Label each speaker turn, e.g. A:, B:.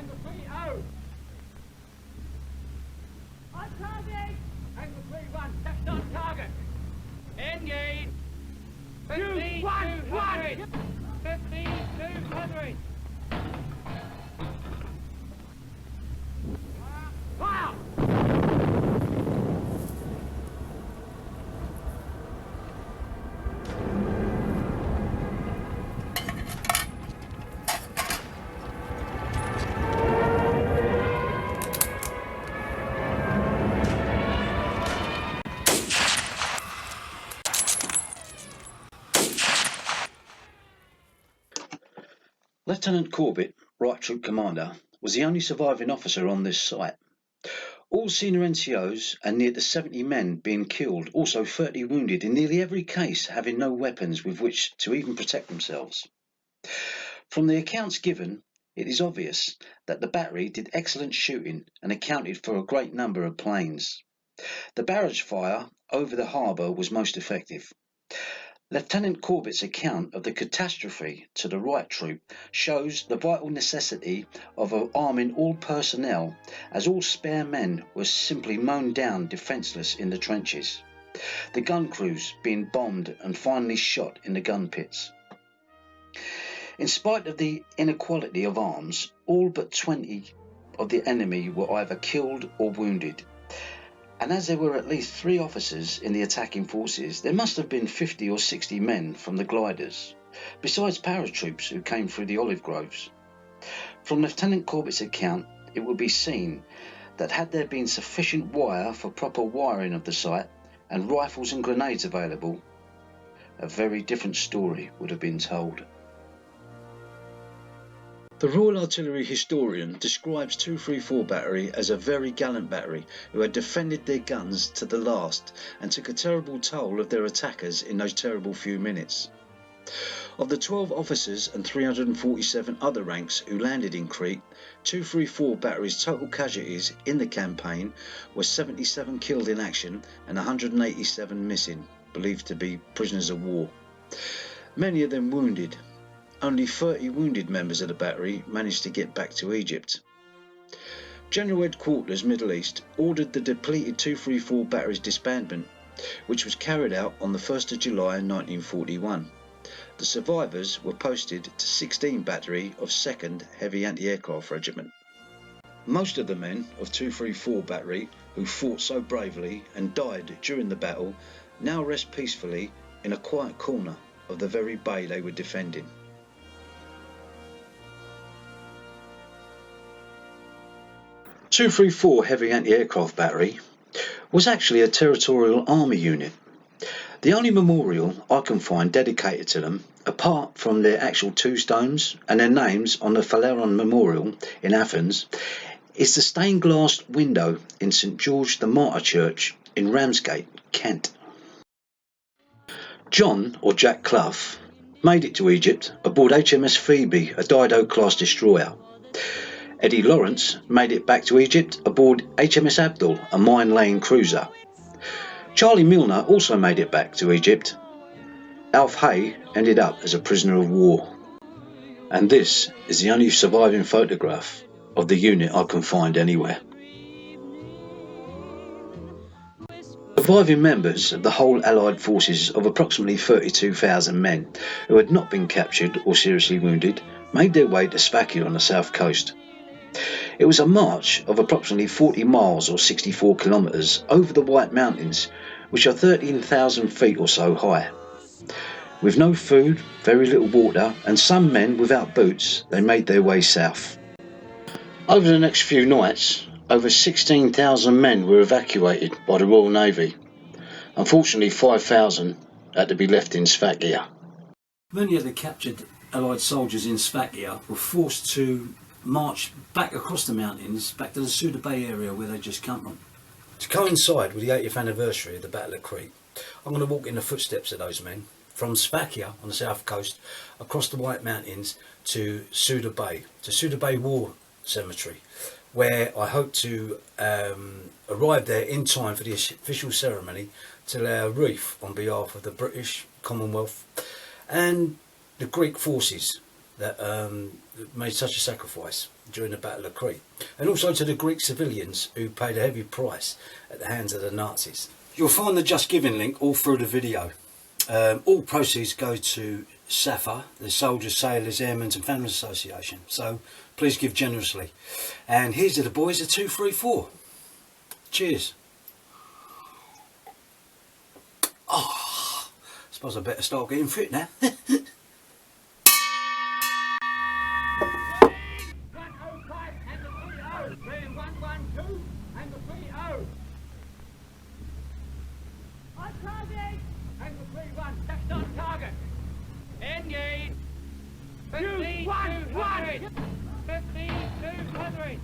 A: Angle 3-0. On target. Angle 3-1. Left on target. Engage. 15-200. 15-200. Fire!
B: Lieutenant Corbett, Right Troop Commander, was the only surviving officer on this site. All senior NCOs and near to 70 men being killed, also 30 wounded, in nearly every case having no weapons with which to even protect themselves. From the accounts given, it is obvious that the battery did excellent shooting and accounted for a great number of planes. The barrage fire over the harbour was most effective. Lieutenant Corbett's account of the catastrophe to the Right Troop shows the vital necessity of arming all personnel, as all spare men were simply mown down defenceless in the trenches, the gun crews being bombed and finally shot in the gun pits. In spite of the inequality of arms, all but 20 of the enemy were either killed or wounded. And as there were at least 3 officers in the attacking forces, there must have been 50 or 60 men from the gliders, besides paratroops who came through the olive groves. From Lieutenant Corbett's account, it will be seen that had there been sufficient wire for proper wiring of the site and rifles and grenades available, a very different story would have been told. The Royal Artillery historian describes 234 Battery as a very gallant battery who had defended their guns to the last and took a terrible toll of their attackers in those terrible few minutes. Of the 12 officers and 347 other ranks who landed in Crete, 234 Battery's total casualties in the campaign were 77 killed in action and 187 missing, believed to be prisoners of war. Many of them wounded. Only 30 wounded members of the battery managed to get back to Egypt. General Headquarters Middle East ordered the depleted 234 Battery's disbandment, which was carried out on the 1st of July 1941. The survivors were posted to 16 Battery of 2nd Heavy Anti-Aircraft Regiment. Most of the men of 234 Battery who fought so bravely and died during the battle now rest peacefully in a quiet corner of the very bay they were defending. 234 Heavy Anti-Aircraft Battery was actually a territorial army unit. The only memorial I can find dedicated to them, apart from their actual tombstones and their names on the Phaleron Memorial in Athens, is the stained glass window in St George the Martyr Church in Ramsgate, Kent. John, or Jack Clough, made it to Egypt aboard HMS Phoebe, a Dido-class destroyer. Eddie Lawrence made it back to Egypt aboard HMS Abdul, a mine-laying cruiser. Charlie Milner also made it back to Egypt. Alf Hay ended up as a prisoner of war. And this is the only surviving photograph of the unit I can find anywhere. Surviving members of the whole Allied forces of approximately 32,000 men who had not been captured or seriously wounded made their way to Sfakia on the south coast. It was a march of approximately 40 miles or 64 kilometres over the White Mountains, which are 13,000 feet or so high. With no food, very little water, and some men without boots, they made their way south. Over the next few nights, over 16,000 men were evacuated by the Royal Navy. Unfortunately, 5,000 had to be left in Sfakia.
C: Many of the captured Allied soldiers in Sfakia were forced to march back across the mountains, back to the Suda Bay area where they'd just come from. To coincide with the 80th anniversary of the Battle of Crete, I'm going to walk in the footsteps of those men, from Sfakia on the south coast, across the White Mountains to Suda Bay War Cemetery, where I hope to arrive there in time for the official ceremony to lay a wreath on behalf of the British, Commonwealth and the Greek forces that made such a sacrifice during the Battle of Crete, and also to the Greek civilians who paid a heavy price at the hands of the Nazis. You'll find the Just Giving link all through the video. All proceeds go to SSAFA, the Soldiers, Sailors, Airmen and Families Association, so please give generously. And here's to the boys of 234. Cheers. Oh, I suppose I better start getting fit now.
A: 105 and the 30. Clear 112 and the 30. On target! And the 31, that's on target. Engage! 15, 200! 15, 200!